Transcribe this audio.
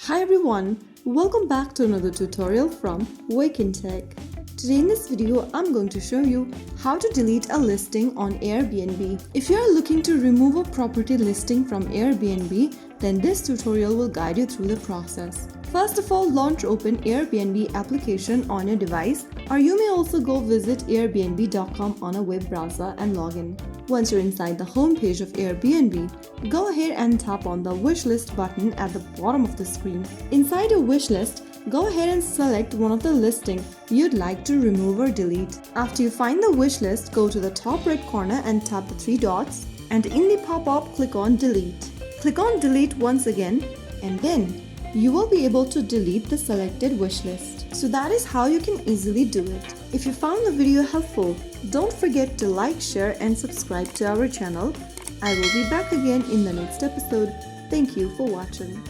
Hi everyone, welcome back to another tutorial from Wake&Tech. Today in this video, I'm going to show you how to delete a listing on Airbnb. If you are looking to remove a property listing from Airbnb, then this tutorial will guide you through the process. First of all, launch open Airbnb application on your device, or you may also go visit airbnb.com on a web browser and log in. Once you're inside the home page of Airbnb, go ahead and tap on the wishlist button at the bottom of the screen. Inside your wishlist, go ahead and select one of the listings you'd like to remove or delete. After you find the wishlist, go to the top right corner and tap the three dots, and in the pop-up, click on delete. Click on delete once again, and then you will be able to delete the selected wishlist. So that is how you can easily do it. If you found the video helpful, don't forget to like, share and subscribe to our channel. I will be back again in the next episode. Thank you for watching.